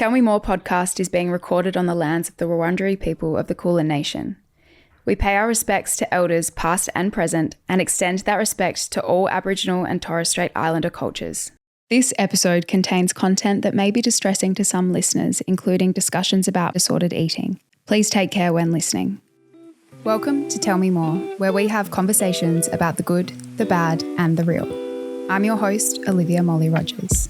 Tell Me More podcast is being recorded on the lands of the Wurundjeri people of the Kulin Nation. We pay our respects to elders past and present and extend that respect to all Aboriginal and Torres Strait Islander cultures. This episode contains content that may be distressing to some listeners, including discussions about disordered eating. Please take care when listening. Welcome to Tell Me More, where we have conversations about the good, the bad, and the real. I'm your host, Olivia Molly Rogers.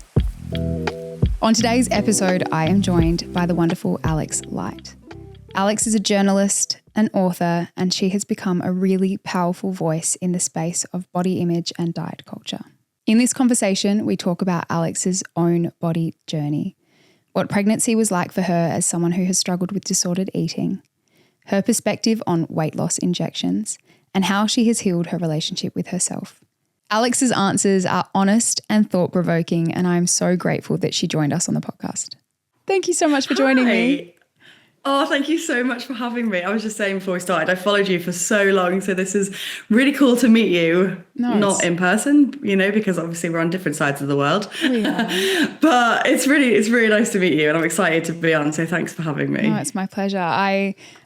On today's episode, I am joined by the wonderful Alex Light. Alex is a journalist, an author, and she has become a really powerful voice in the space of body image and diet culture. In this conversation, we talk about Alex's own body journey, what pregnancy was like for her as someone who has struggled with disordered eating, her perspective on weight loss injections, and how she has healed her relationship with herself. Alex's answers are honest and thought-provoking, and I'm so grateful that she joined us on the podcast. Thank you so much for joining me. Oh, thank you so much for having me. I was just saying before we started, I followed you for so long, so this is really cool to meet you. Nice. Not in person, because obviously we're on different sides of the world. We are. But it's really nice to meet you, and I'm excited to be on, so thanks for having me. No, it's my pleasure.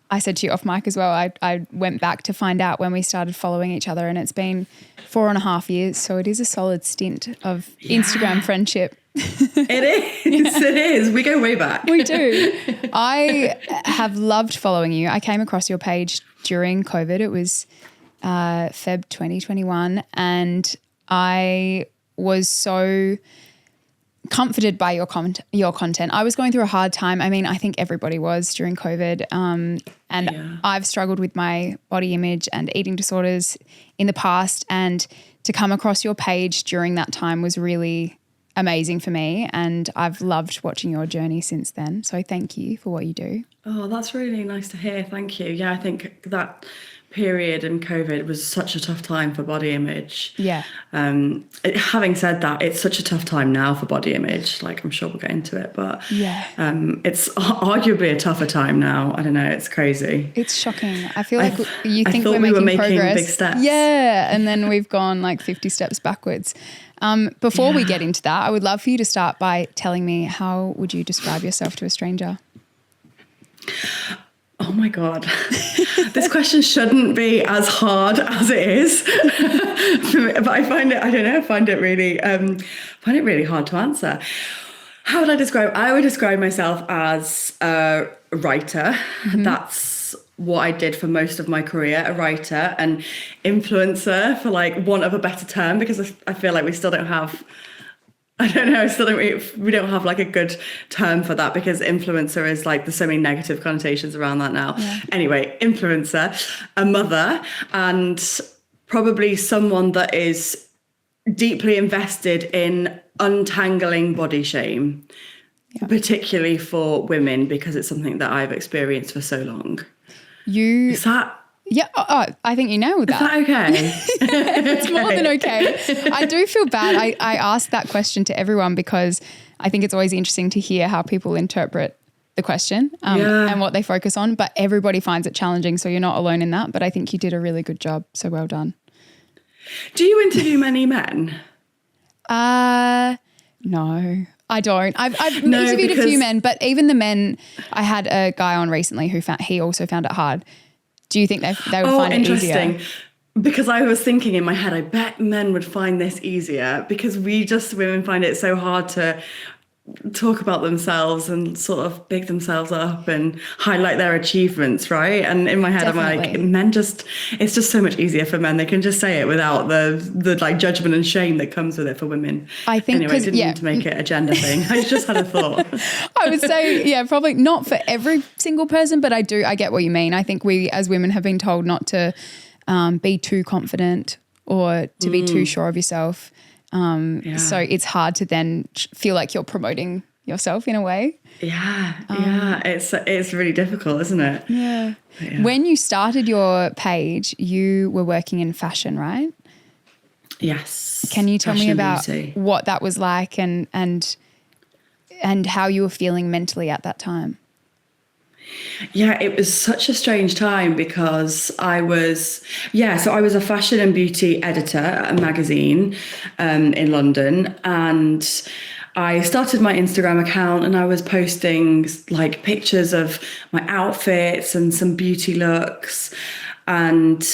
I said to you off mic as well, I went back to find out when we started following each other, and it's been 4.5 years, so it is a solid stint of Instagram friendship. It is. We go way back. We do. I have loved following you. I came across your page during COVID. It was Feb 2021, and I was so comforted by your content. I was going through a hard time. I mean, I think everybody was during COVID. I've struggled with my body image and eating disorders in the past, and to come across your page during that time was really amazing for me, and I've loved watching your journey since then. So thank you for what you do. Oh, that's really nice to hear. Thank you. Yeah, I think that period in COVID was such a tough time for body image. Yeah. Having said that, it's such a tough time now for body image. Like, I'm sure we'll get into it, but it's arguably a tougher time now. I don't know. It's crazy. It's shocking. I feel like you think we're making progress. Big steps. Yeah. And then we've gone like 50 steps backwards. Before we get into that, I would love for you to start by telling me, how would you describe yourself to a stranger? Oh my God, this question shouldn't be as hard as it is, but I find it really hard to answer. How would I describe? I would describe myself as a writer. Mm-hmm. That's what I did for most of my career, a writer and influencer, for want of a better term, because I feel like we still don't have. I don't know. We don't have a good term for that, because influencer is there's so many negative connotations around that now. Yeah. Anyway, influencer, a mother, and probably someone that is deeply invested in untangling body shame, particularly for women, because it's something that I've experienced for so long. Is that? Yeah, I think you nailed that. Is that okay? It's more than okay. I do feel bad. I ask that question to everyone because I think it's always interesting to hear how people interpret the question and what they focus on, but everybody finds it challenging, so you're not alone in that. But I think you did a really good job, so well done. Do you interview many men? No. I don't. I've interviewed a few men, but even the men, I had a guy on recently who he also found it hard. Do you think they would find it easier? Interesting. Because I was thinking in my head, I bet men would find this easier, because women find it so hard to talk about themselves and sort of big themselves up and highlight their achievements, right? And in my head, Definitely. I'm like, it's just so much easier for men. They can just say it without the judgment and shame that comes with it for women. I think anyway, I didn't mean to make it a gender thing. I just had a thought. I would say, probably not for every single person, but I get what you mean. I think we as women have been told not to be too confident or to be too sure of yourself. So it's hard to then feel like you're promoting yourself in a way. It's really difficult, isn't it? Yeah. When you started your page, you were working in fashion, right? Yes. Can you tell me about what that was like and how you were feeling mentally at that time? Yeah, it was such a strange time because I was a fashion and beauty editor at a magazine in London, and I started my Instagram account and I was posting like pictures of my outfits and some beauty looks. And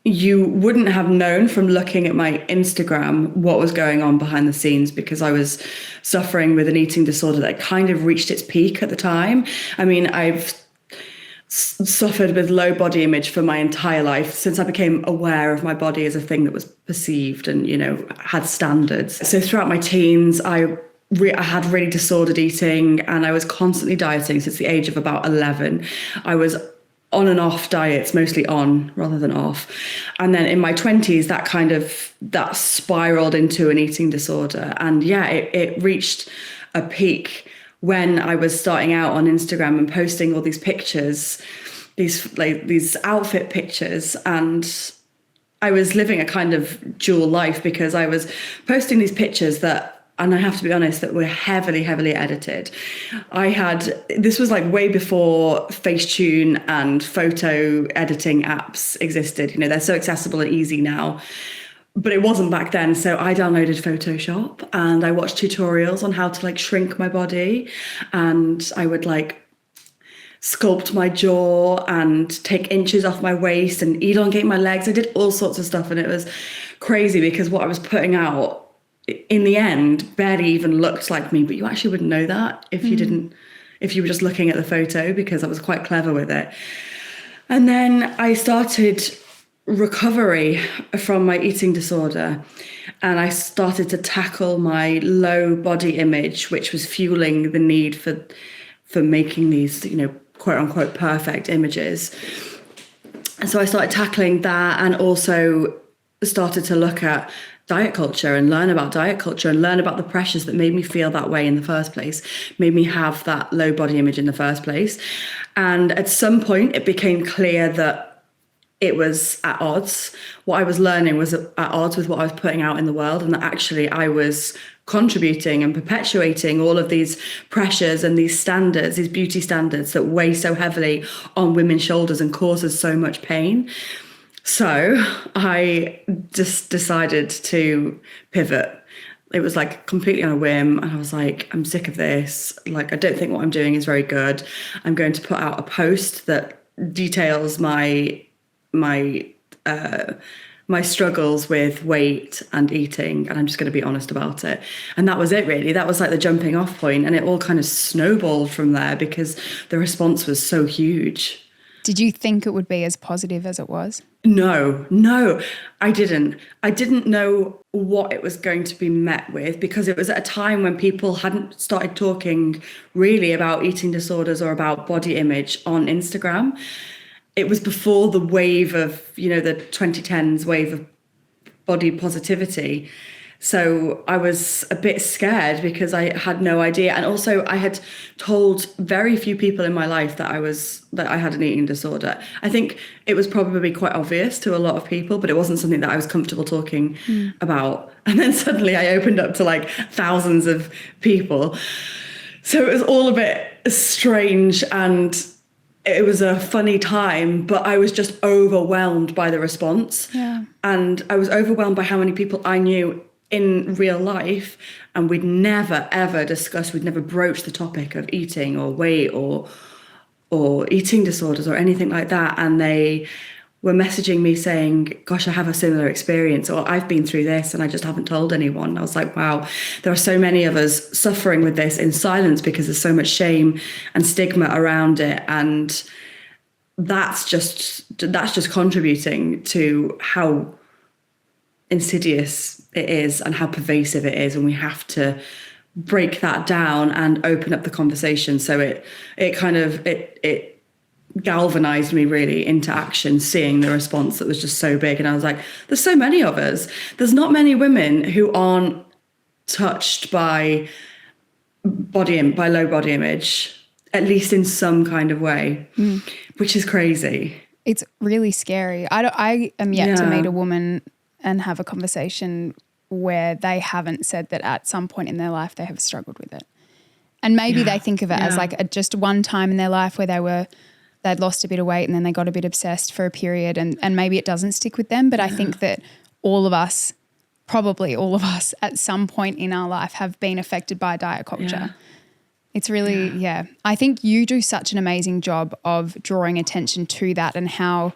you wouldn't have known from looking at my Instagram what was going on behind the scenes, because I was suffering with an eating disorder that kind of reached its peak at the time. I mean, I've suffered with low body image for my entire life since I became aware of my body as a thing that was perceived and, you know, had standards. So throughout my teens, I had really disordered eating, and I was constantly dieting since the age of about 11. I was on and off diets, mostly on rather than off. And then in my 20s, that spiraled into an eating disorder. And yeah, it reached a peak when I was starting out on Instagram and posting all these pictures, these outfit pictures. And I was living a kind of dual life, because I was posting these pictures that, and I have to be honest, that were heavily, heavily edited. This was like way before Facetune and photo editing apps existed. You know, they're so accessible and easy now, but it wasn't back then. So I downloaded Photoshop and I watched tutorials on how to like shrink my body, and I would like sculpt my jaw and take inches off my waist and elongate my legs. I did all sorts of stuff, and it was crazy because what I was putting out in the end barely even looked like me, but you actually wouldn't know that if you were just looking at the photo, because I was quite clever with it. And then I started recovery from my eating disorder, and I started to tackle my low body image, which was fueling the need for making these, you know, quote unquote perfect images. And so I started tackling that, and also started to look at diet culture and learn about diet culture and learn about the pressures that made me feel that way in the first place, made me have that low body image in the first place. And at some point it became clear that it was at odds. What I was learning was at odds with what I was putting out in the world, and that actually I was contributing and perpetuating all of these pressures and these standards, these beauty standards that weigh so heavily on women's shoulders and causes so much pain. So I just decided to pivot. It was like completely on a whim, and I was like, I'm sick of this. Like, I don't think what I'm doing is very good. I'm going to put out a post that details my struggles with weight and eating, and I'm just going to be honest about it. And that was it, really. That was like the jumping off point, and it all kind of snowballed from there because the response was so huge. Did you think it would be as positive as it was? No, I didn't. I didn't know what it was going to be met with, because it was at a time when people hadn't started talking really about eating disorders or about body image on Instagram. It was before the wave of, you know, the 2010s wave of body positivity. So I was a bit scared because I had no idea. And also I had told very few people in my life that I had an eating disorder. I think it was probably quite obvious to a lot of people, but it wasn't something that I was comfortable talking about. And then suddenly I opened up to like thousands of people. So it was all a bit strange, and it was a funny time, but I was just overwhelmed by the response. Yeah. And I was overwhelmed by how many people I knew in real life, and we'd never broached the topic of eating or weight or eating disorders or anything like that. And they were messaging me saying, gosh, I have a similar experience, or I've been through this and I just haven't told anyone. I was like, wow, there are so many of us suffering with this in silence because there's so much shame and stigma around it. And that's just contributing to how insidious it is and how pervasive it is, and we have to break that down and open up the conversation. So it galvanized me really into action, seeing the response that was just so big. And I was like, there's so many of us. There's not many women who aren't touched by low body image, at least in some kind of way, which is crazy. It's really scary. I am yet to meet a woman and have a conversation where they haven't said that at some point in their life they have struggled with it. And maybe they think of it as like just one time in their life where they'd lost a bit of weight and then they got a bit obsessed for a period, and maybe it doesn't stick with them. But I think that all of us probably all of us at some point in our life have been affected by diet culture. Yeah. It's really, I think you do such an amazing job of drawing attention to that and how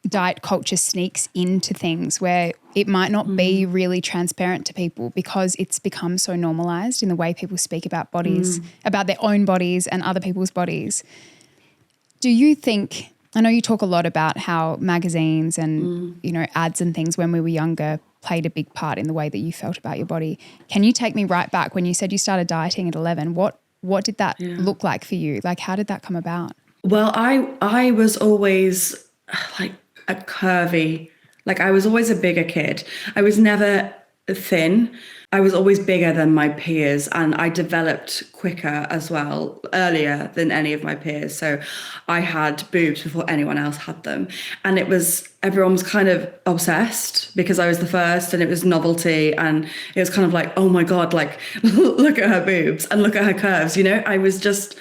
diet culture sneaks into things where it might not be really transparent to people because it's become so normalized in the way people speak about bodies, about their own bodies and other people's bodies. Do you think, I know you talk a lot about how magazines and, you know, ads and things when we were younger played a big part in the way that you felt about your body. Can you take me right back when you said you started dieting at 11? What did that look like for you? Like, how did that come about? Well, I was always like a curvy, like I was always a bigger kid. I was never thin. I was always bigger than my peers, and I developed quicker as well, earlier than any of my peers. So I had boobs before anyone else had them. And everyone was kind of obsessed because I was the first and it was novelty. And it was kind of like, oh my God, like look at her boobs and look at her curves. You know, I was just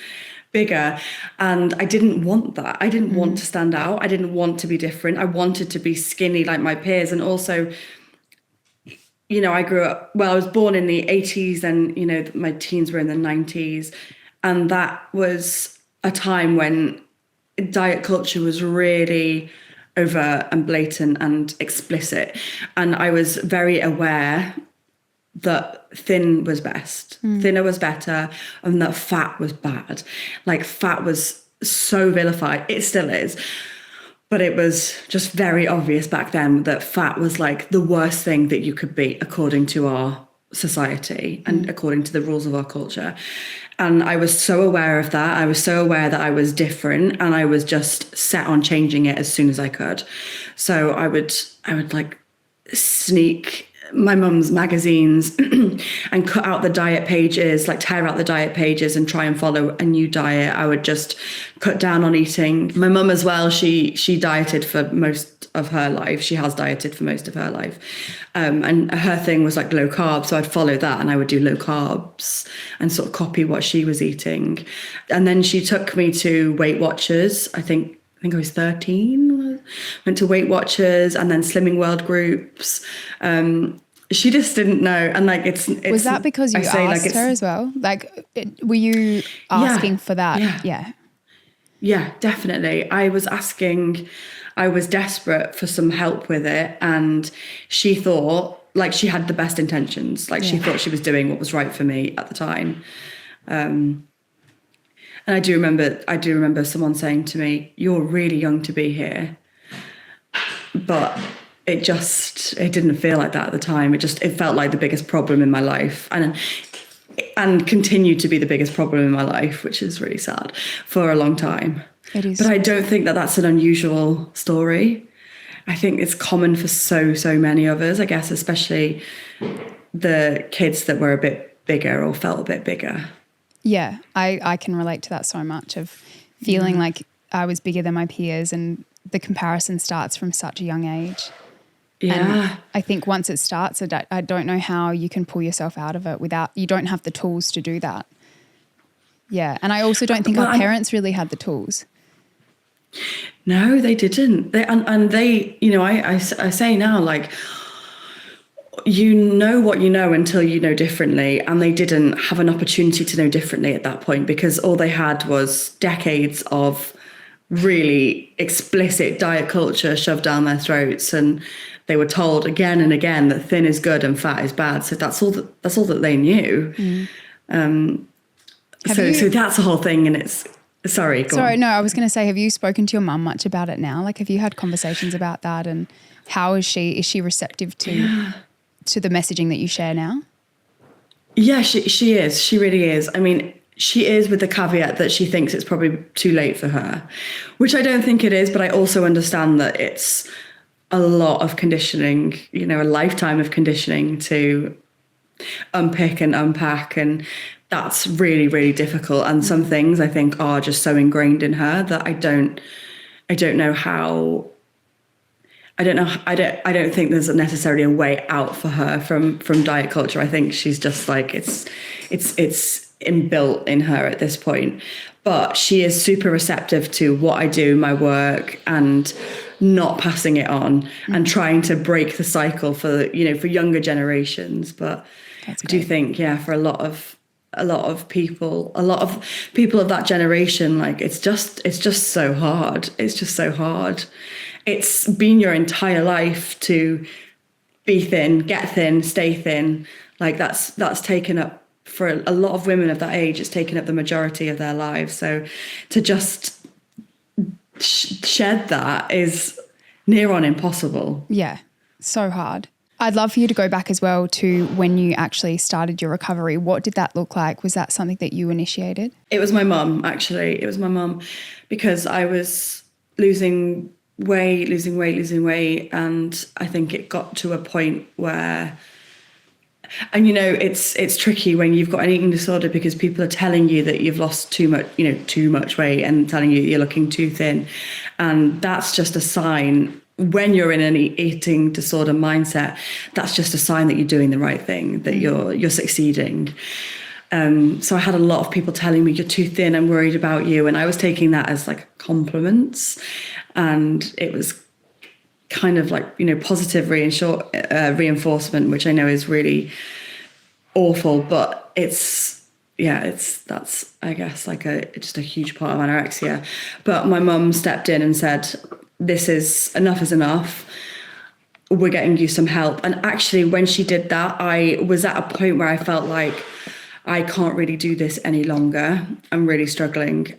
bigger and I didn't want that. I didn't want to stand out. I didn't want to be different. I wanted to be skinny like my peers. And also, you know, I was born in the 80s and, you know, my teens were in the 90s. And that was a time when diet culture was really overt and blatant and explicit. And I was very aware that thin was best, thinner was better, and that fat was bad. Like fat was so vilified. It still is. But it was just very obvious back then that fat was like the worst thing that you could be according to our society and according to the rules of our culture. And I was so aware of that. I was so aware that I was different and I was just set on changing it as soon as I could. So I would like sneak my mum's magazines and cut out the diet pages, like tear out the diet pages and try and follow a new diet. I would just cut down on eating. My mum as well, she dieted for most of her life. She has dieted for most of her life. And her thing was like low carb. So I'd follow that and I would do low carbs and sort of copy what she was eating. And then she took me to Weight Watchers. I think I was 13, went to Weight Watchers and then Slimming World groups. She just didn't know. And like, it's was that because you asked her as well? Like, were you asking for that? Yeah, definitely. I was asking, I was desperate for some help with it. And she thought like she had the best intentions. Like she thought she was doing what was right for me at the time. And I do remember someone saying to me, "You're really young to be here." But it didn't feel like that at the time. It felt like the biggest problem in my life and continued to be the biggest problem in my life, which is really sad, for a long time. It is. But I don't think that that's an unusual story. I think it's common for so many of us, I guess, especially the kids that were a bit bigger or felt a bit bigger. Yeah, I can relate to that so much, of feeling like I was bigger than my peers, and the comparison starts from such a young age. Yeah. And I think once it starts, I don't know how you can pull yourself out of it you don't have the tools to do that. Yeah. And I also don't think our parents really had the tools. No, they didn't. They, you know, I say now, like, you know what you know until you know differently, and they didn't have an opportunity to know differently at that point because all they had was decades of really explicit diet culture shoved down their throats, and they were told again and again that thin is good and fat is bad. So that's all that they knew. So that's the whole thing, and it's sorry. No, I was going to say, have you spoken to your mum much about it now? Like, have you had conversations about that, and how is she? Is she receptive to the messaging that you share now? Yeah, she is. She really is. I mean, she is, with the caveat that she thinks it's probably too late for her, which I don't think it is, but I also understand that it's a lot of conditioning, you know, a lifetime of conditioning to unpick and unpack, and that's really, really difficult. And some things I think are just so ingrained in her that I don't know how. I don't think there's necessarily a way out for her from diet culture. I think she's just like, it's inbuilt in her at this point. But she is super receptive to what I do, my work, and not passing it on and trying to break the cycle for younger generations. But I do think, for a lot of people of that generation, like it's just so hard. It's just so hard. It's been your entire life to be thin, get thin, stay thin. Like that's taken up, for a lot of women of that age, it's taken up the majority of their lives. So to just shed that is near on impossible. Yeah, so hard. I'd love for you to go back as well to when you actually started your recovery. What did that look like? Was that something that you initiated? It was my mum, actually. It was my mum, because I was losing weight. And I think it got to a point where, and it's tricky when you've got an eating disorder, because people are telling you that you've lost too much weight and telling you you're looking too thin. And that's just a sign. When you're in an eating disorder mindset, that's just a sign that you're doing the right thing, that you're succeeding. So I had a lot of people telling me, you're too thin, I'm worried about you. And I was taking that as like compliments. And it was kind of like, positive reinforcement, which I know is really awful. But that's, I guess, like just a huge part of anorexia. But my mum stepped in and said, enough is enough. We're getting you some help. And actually, when she did that, I was at a point where I felt like I can't really do this any longer. I'm really struggling.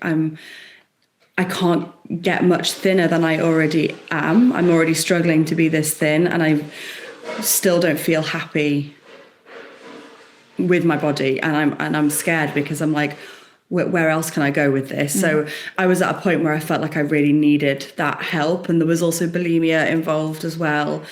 I can't get much thinner than I already am. I'm already struggling to be this thin, and I still don't feel happy with my body. And I'm scared, because I'm like, where else can I go with this? So I was at a point where I felt like I really needed that help. And there was also bulimia involved as well,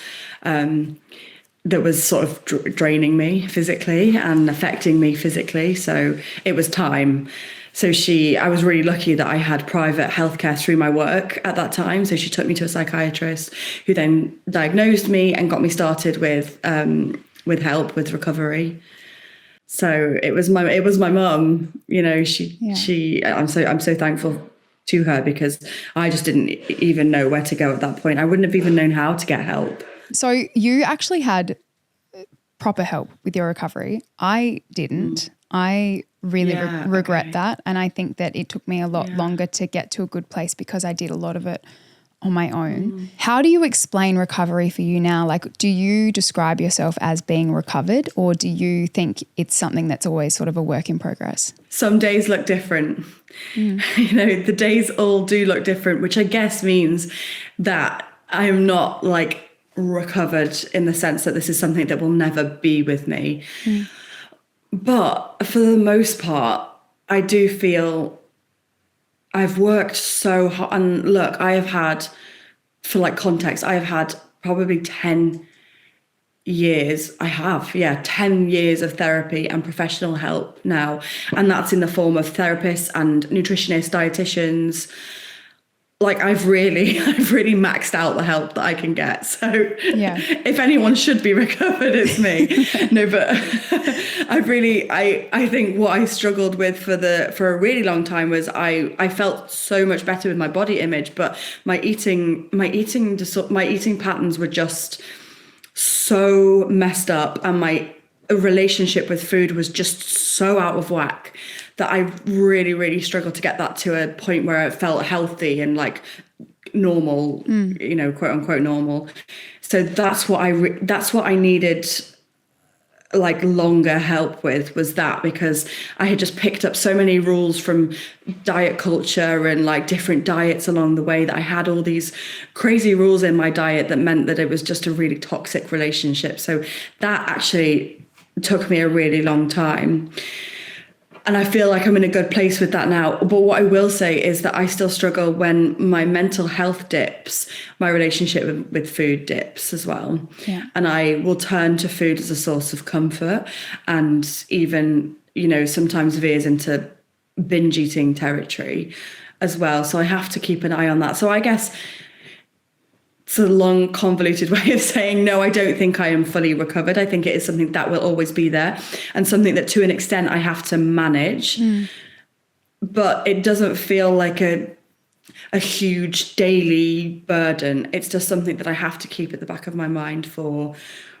that was sort of draining me physically and affecting me physically. So it was time. So I was really lucky that I had private healthcare through my work at that time. So she took me to a psychiatrist, who then diagnosed me and got me started with help with recovery. So it was my mum, I'm so thankful to her, because I just didn't even know where to go at that point. I wouldn't have even known how to get help. So you actually had proper help with your recovery. I didn't. I really regret that. And I think that it took me a lot longer to get to a good place, because I did a lot of it on my own. How do you explain recovery for you now? Like, do you describe yourself as being recovered, or do you think it's something that's always sort of a work in progress? Some days look different. The days all do look different, which I guess means that I'm not like recovered in the sense that this is something that will never be with me. But for the most part, I do feel I've worked so hard. And look, I have had, for like context, I have had probably 10 years. 10 years of therapy and professional help now. And that's in the form of therapists and nutritionists, dietitians. Like I've really maxed out the help that I can get. So if anyone should be recovered, it's me. No, but I think what I struggled with for a really long time was I felt so much better with my body image, but my eating patterns were just so messed up, and my relationship with food was just so out of whack that I really, really struggled to get that to a point where it felt healthy and like normal, quote unquote normal. So that's what I needed like longer help with, was that, because I had just picked up so many rules from diet culture and like different diets along the way, that I had all these crazy rules in my diet that meant that it was just a really toxic relationship. So that actually took me a really long time. And I feel like I'm in a good place with that now. But what I will say is that I still struggle when my mental health dips, my relationship with food dips as well. Yeah. And I will turn to food as a source of comfort, and even, sometimes veers into binge eating territory as well. So I have to keep an eye on that. So I guess it's a long, convoluted way of saying, no, I don't think I am fully recovered. I think it is something that will always be there, and something that to an extent I have to manage. But it doesn't feel like a huge daily burden. It's just something that I have to keep at the back of my mind for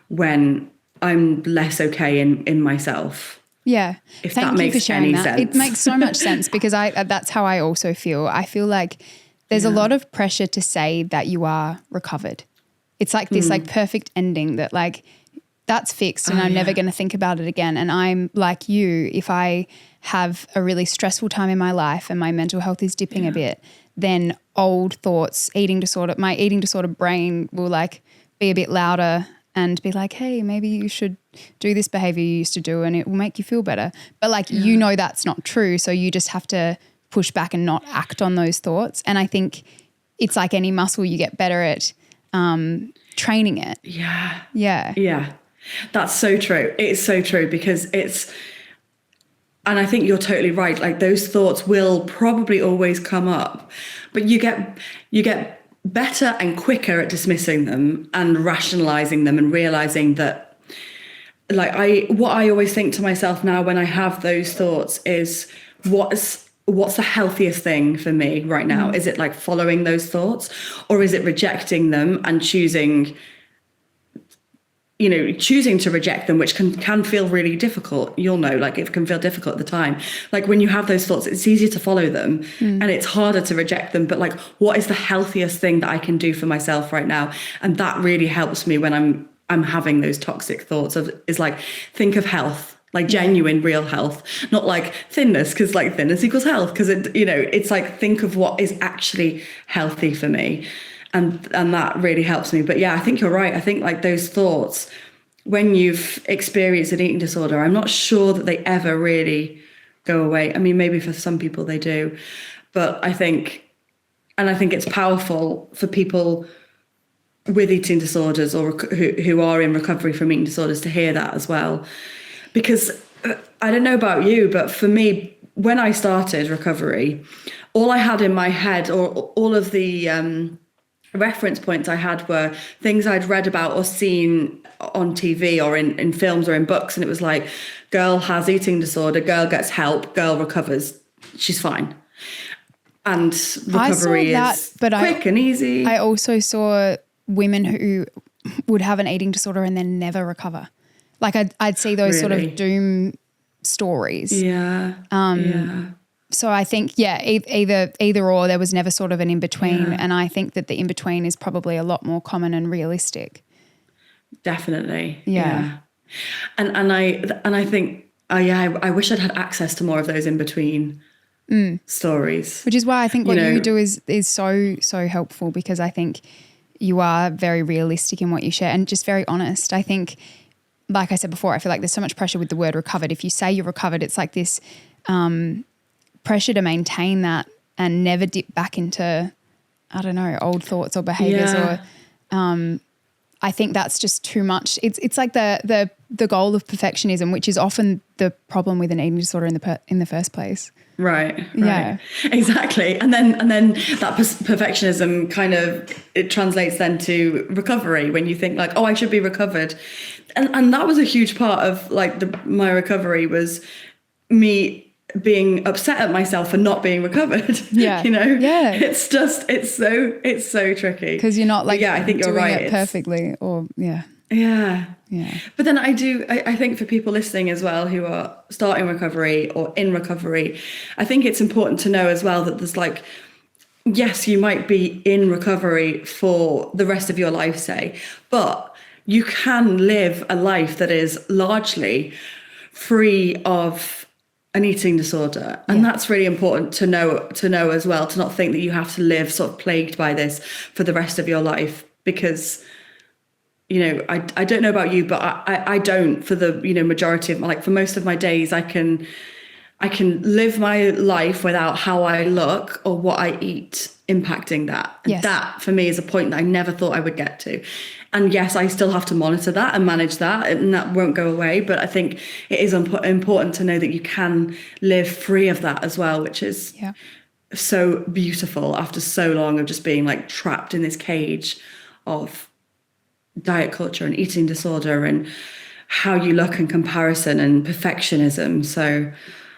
when I'm less okay in myself. Yeah. If Thank that you for makes sharing any that. sense. It makes so much sense, because that's how I also feel. I feel like there's a lot of pressure to say that you are recovered. It's like this like perfect ending that like that's fixed and I'm never going to think about it again. And I'm like you, if I have a really stressful time in my life and my mental health is dipping a bit, then old thoughts, my eating disorder brain will like be a bit louder and be like, hey, maybe you should do this behavior you used to do and it will make you feel better. But like, you know, that's not true. So you just have to push back and not act on those thoughts. And I think it's like any muscle, you get better at training it. Yeah. Yeah. Yeah. That's so true. It's so true, because and I think you're totally right. Like those thoughts will probably always come up, but you get better and quicker at dismissing them and rationalizing them and realizing that, like, what I always think to myself now when I have those thoughts is what's the healthiest thing for me right now? Is it like following those thoughts, or is it rejecting them and choosing to reject them, which can feel really difficult. You'll know, like it can feel difficult at the time. Like when you have those thoughts, it's easier to follow them and it's harder to reject them. But like, what is the healthiest thing that I can do for myself right now? And that really helps me when I'm having those toxic thoughts is like, think of health, like genuine, real health, not like thinness, because like thinness equals health. Because it's like, think of what is actually healthy for me. And that really helps me. But yeah, I think you're right. I think like those thoughts, when you've experienced an eating disorder, I'm not sure that they ever really go away. I mean, maybe for some people they do, but I think it's powerful for people with eating disorders or who are in recovery from eating disorders to hear that as well. Because I don't know about you, but for me, when I started recovery, all I had in my head, or all of the reference points I had, were things I'd read about or seen on TV or in films or in books. And it was like, girl has eating disorder, girl gets help, girl recovers, she's fine. And recovery is quick and easy. I also saw women who would have an eating disorder and then never recover. Like I'd see those sort of doom stories. Yeah. So I think, either or, there was never sort of an in-between. And I think that the in-between is probably a lot more common and realistic. Definitely. Yeah. And I think, I wish I'd had access to more of those in-between stories. Which is why I think what you do is so, so helpful, because I think you are very realistic in what you share and just very honest. I think, like I said before, I feel like there's so much pressure with the word recovered. If you say you're recovered, it's like this pressure to maintain that and never dip back into, I don't know, old thoughts or behaviors or I think that's just too much. It's like the goal of perfectionism, which is often the problem with an eating disorder in the first place. Right. Yeah. Exactly. And then that perfectionism kind of, it translates then to recovery, when you think like, oh, I should be recovered. And that was a huge part of like my recovery, was me being upset at myself for not being recovered. Yeah. Yeah. It's so tricky. Because you're not like, I think you're doing right. it perfectly, or Yeah. But then I think for people listening as well who are starting recovery or in recovery, I think it's important to know as well that there's like, yes, you might be in recovery for the rest of your life, say, but you can live a life that is largely free of an eating disorder. And that's really important to know as well, to not think that you have to live sort of plagued by this for the rest of your life, because I don't know about you, but I don't, for the majority of for most of my days, I can live my life without how I look or what I eat impacting that. And that for me is a point that I never thought I would get to. And yes, I still have to monitor that and manage that, and that won't go away. But I think it is important to know that you can live free of that as well, which is so beautiful after so long of just being like trapped in this cage of diet culture and eating disorder and how you look in comparison and perfectionism. So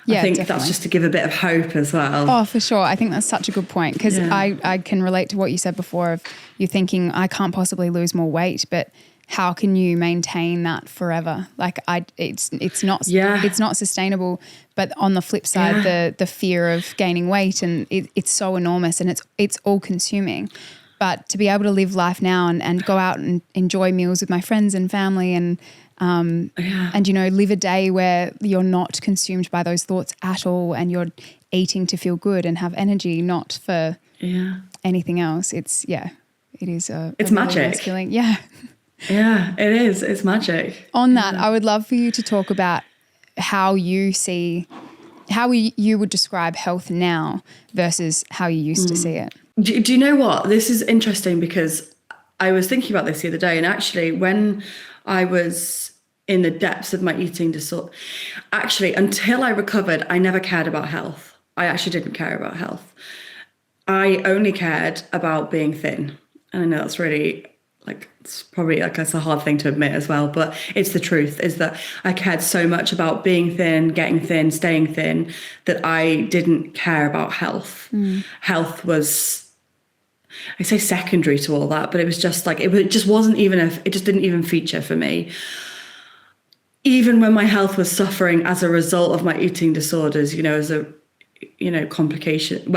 Yeah, I think definitely. that's just to give a bit of hope as well. Oh, for sure. I think that's such a good point, because I can relate to what you said before of you thinking I can't possibly lose more weight, but how can you maintain that forever? Like it's not sustainable. But on the flip side, the fear of gaining weight, and it's so enormous, and it's all consuming. But to be able to live life now and go out and enjoy meals with my friends and family and live a day where you're not consumed by those thoughts at all, and you're eating to feel good and have energy, not for anything else. It is it's really magic. Nice feeling. Yeah. Yeah, it is. It's magic. On that, I would love for you to talk about how you would describe health now versus how you used to see it. Do you know what? This is interesting because I was thinking about this the other day, and actually when I was in the depths of my eating disorder, actually until I recovered, I never cared about health. I actually didn't care about health. I only cared about being thin. And I know that's really it's probably it's a hard thing to admit as well, but it's the truth, is that I cared so much about being thin, getting thin, staying thin, that I didn't care about health. Health was, I say, secondary to all that, but it was just it just wasn't even it just didn't even feature for me. Even when my health was suffering as a result of my eating disorders, as a, complication,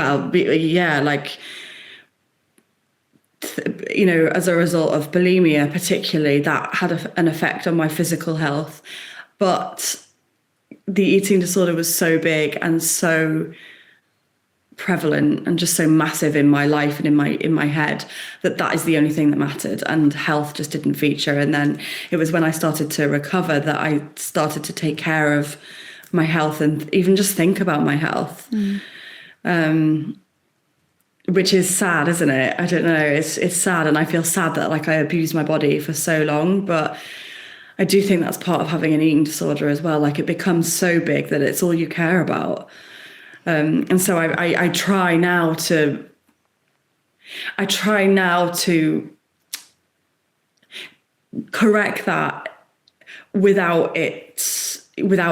as a result of bulimia particularly, that had an effect on my physical health. But the eating disorder was so big and so prevalent and just so massive in my life and in my head that is the only thing that mattered, and health just didn't feature. And then it was when I started to recover that I started to take care of my health and even just think about my health. Which is sad, isn't it? I don't know. It's sad, and I feel sad that I abused my body for so long. But I do think that's part of having an eating disorder as well. It becomes so big that it's all you care about. And so I try now to correct that without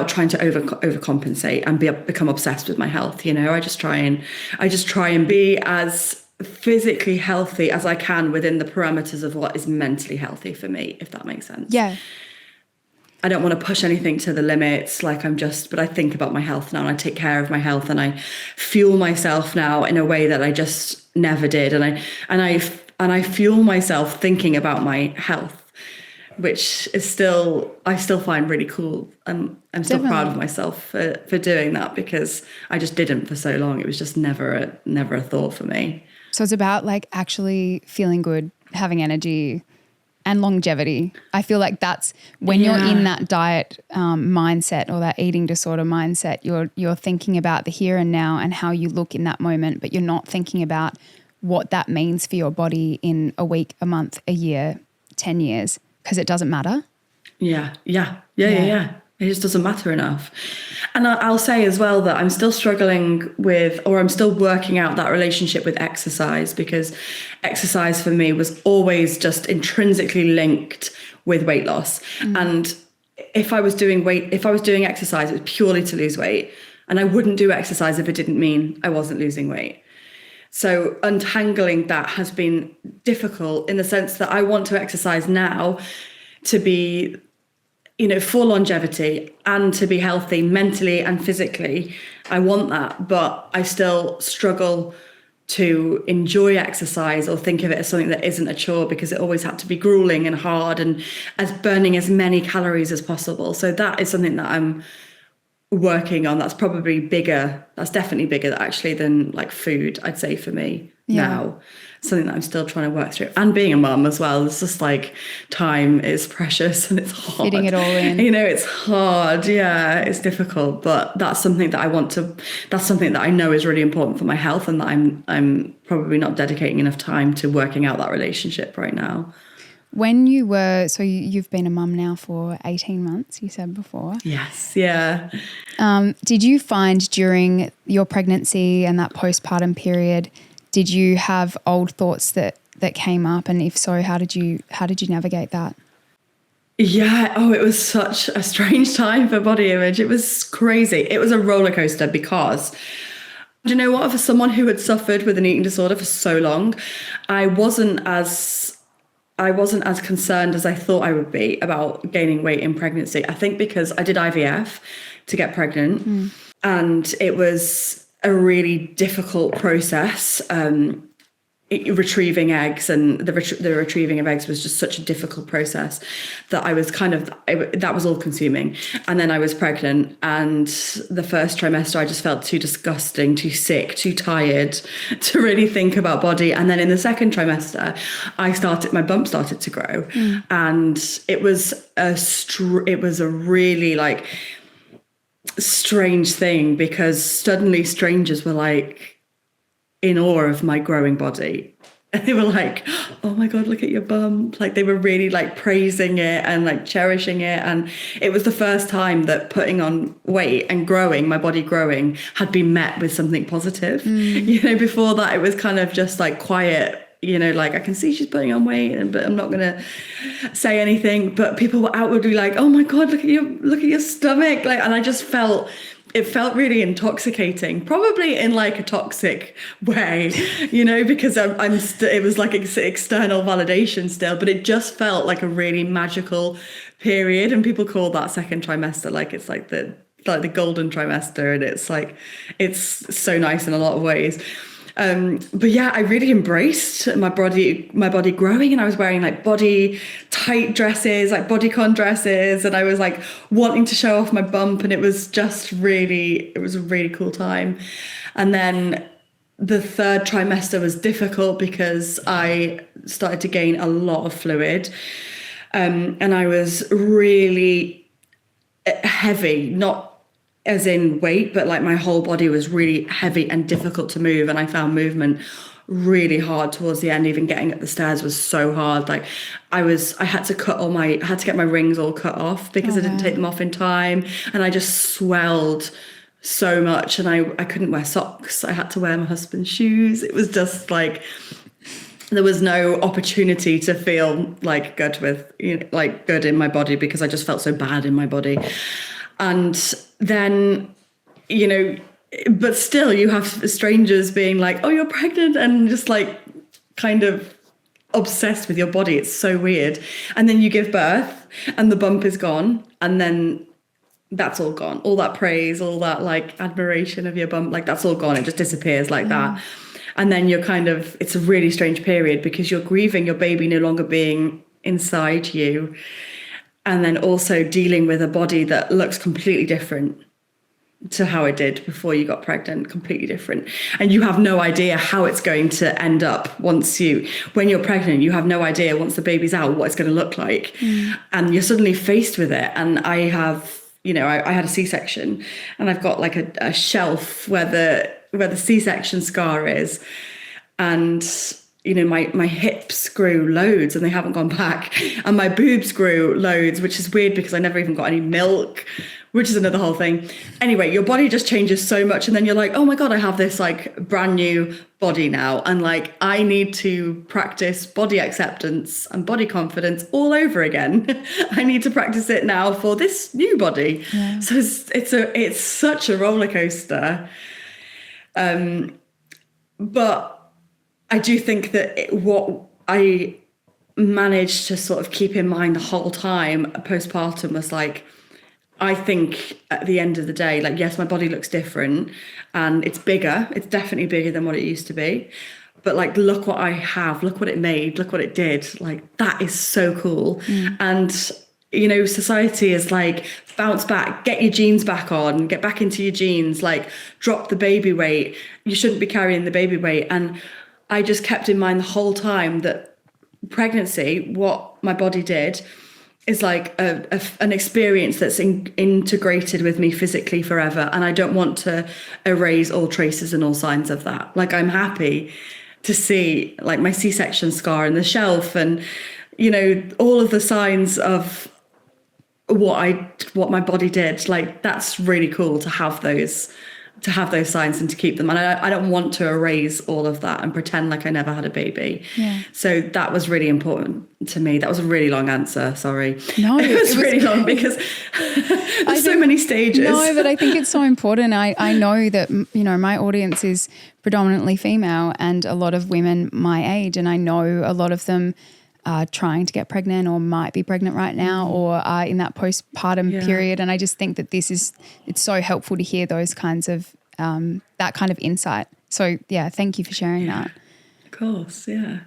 trying to overcompensate and become obsessed with my health. I just try and be as physically healthy as I can within the parameters of what is mentally healthy for me, if that makes sense. Yeah. I don't want to push anything to the limits. But I think about my health now, and I take care of my health, and I fuel myself now in a way that I just never did. And I fuel myself thinking about my health, which is I still find really cool. I'm still proud of myself for doing that, because I just didn't for so long. It was just never a thought for me. So it's about actually feeling good, having energy and longevity. I feel like that's when you're in that diet mindset or that eating disorder mindset, you're thinking about the here and now and how you look in that moment, but you're not thinking about what that means for your body in a week, a month, a year, 10 years. Because it doesn't matter. Yeah. It just doesn't matter enough. And I'll say as well that I'm still struggling I'm still working out that relationship with exercise, because exercise for me was always just intrinsically linked with weight loss. And if I was doing exercise, it was purely to lose weight. And I wouldn't do exercise if it didn't mean I wasn't losing weight. So untangling that has been difficult, in the sense that I want to exercise now to be, for longevity and to be healthy mentally and physically. I want that, but I still struggle to enjoy exercise or think of it as something that isn't a chore, because it always had to be grueling and hard and as burning as many calories as possible. So that is something that I'm working on. That's probably bigger. That's definitely bigger actually than food, I'd say, for me now. Something that I'm still trying to work through. And being a mum as well. It's just time is precious and it's hard. Fitting it all in. It's hard. Yeah, it's difficult. But that's something that that's something that I know is really important for my health, and that I'm probably not dedicating enough time to working out that relationship right now. When you've been a mum now for 18 months, you said before. Yes, yeah. Did you find during your pregnancy and that postpartum period, did you have old thoughts that that came up? And if so, how did you navigate that? Yeah. Oh, it was such a strange time for body image. It was crazy. It was a roller coaster because, do you know what? For someone who had suffered with an eating disorder for so long, I wasn't as concerned as I thought I would be about gaining weight in pregnancy. I think because I did IVF to get pregnant, and it was a really difficult process. Retrieving eggs, and the retrieving of eggs was just such a difficult process that I was that was all consuming. And then I was pregnant, and the first trimester I just felt too disgusting, too sick, too tired to really think about body. And then in the second trimester my bump started to grow, and it was a really like strange thing, because suddenly strangers were like in awe of my growing body. And they were like, oh my God, look at your bump. Like, they were really like praising it and like cherishing it. And it was the first time that putting on weight and growing, my body growing, had been met with something positive. You know, before that, it was kind of just like quiet. You know, like, I can see she's putting on weight, but I'm not going to say anything. But people were outwardly like, oh my God, look at your stomach. Like, and I just it felt really intoxicating, probably in like a toxic way, you know, because it was like external validation still, but it just felt like a really magical period. And people call that second trimester like it's like the golden trimester, and it's like, it's so nice in a lot of ways. But yeah, I really embraced my body growing, and I was wearing like body tight dresses, like bodycon dresses, and I was like wanting to show off my bump, and it was a really cool time. And then the third trimester was difficult because I started to gain a lot of fluid, and I was really heavy, not as in weight, but like my whole body was really heavy and difficult to move. And I found movement really hard towards the end. Even getting up the stairs was so hard. Like, I had to get my rings all cut off because I didn't take them off in time. And I just swelled so much, and I couldn't wear socks. I had to wear my husband's shoes. It was just like, there was no opportunity to feel like good in my body, because I just felt so bad in my body. And then, you know, but still you have strangers being like, oh, you're pregnant, and just like kind of obsessed with your body. It's so weird. And then you give birth and the bump is gone, and then that's all gone. All that praise, all that like admiration of your bump, like that's all gone. It just disappears like that. And then it's a really strange period, because you're grieving your baby no longer being inside you. And then also dealing with a body that looks completely different to how it did before you got pregnant, completely different. And you have no idea how it's going to end up when you're pregnant, you have no idea once the baby's out what it's going to look like. And you're suddenly faced with it. And I have, you know, I had a C-section, and I've got like a shelf where the C-section scar is. And you know, my hips grew loads and they haven't gone back. And my boobs grew loads, which is weird because I never even got any milk, which is another whole thing. Anyway, your body just changes so much. And then you're like, oh my God, I have this like brand new body now. And like, I need to practice body acceptance and body confidence all over again. I need to practice it now for this new body. Yeah. So it's such a roller coaster. But I do think that what I managed to sort of keep in mind the whole time postpartum was like, I think at the end of the day, like, yes, my body looks different and it's bigger. It's definitely bigger than what it used to be. But like, look what I have, look what it made, look what it did. Like, that is so cool. And, you know, society is like, bounce back, get your jeans back on, get back into your jeans, like drop the baby weight. You shouldn't be carrying the baby weight. And I just kept in mind the whole time that pregnancy, what my body did, is like an experience that's integrated with me physically forever. And I don't want to erase all traces and all signs of that. Like, I'm happy to see like my C-section scar in the shelf, and, you know, all of the signs of what my body did. Like, that's really cool to have those to have those signs and to keep them. And I don't want to erase all of that and pretend like I never had a baby. Yeah. So that was really important to me. That was a really long answer. Sorry. No, it was really long because there's so many stages. No, but I think it's so important. I know that, you know, my audience is predominantly female and a lot of women my age. And I know a lot of them are trying to get pregnant or might be pregnant right now or are in that postpartum period. And I just think that it's so helpful to hear those kinds of, that kind of insight. So yeah, thank you for sharing that. Of course, yeah.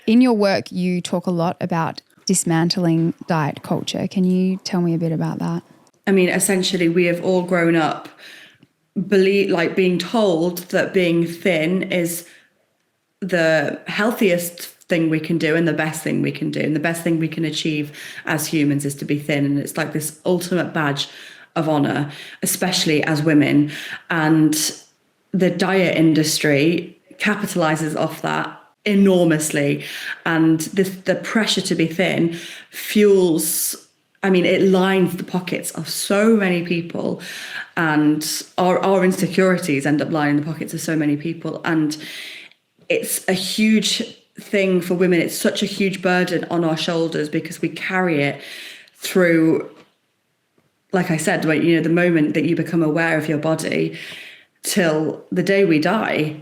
In your work, you talk a lot about dismantling diet culture. Can you tell me a bit about that? I mean, essentially, we have all grown up being told that being thin is the healthiest thing we can do and the best thing we can do. And the best thing we can achieve as humans is to be thin. And it's like this ultimate badge of honor, especially as women. And the diet industry capitalizes off that enormously. And the pressure to be thin fuels, I mean, it lines the pockets of so many people, and our insecurities end up lining the pockets of so many people. And it's a huge thing for women. It's such a huge burden on our shoulders because we carry it through, like I said, when, you know, the moment that you become aware of your body till the day we die.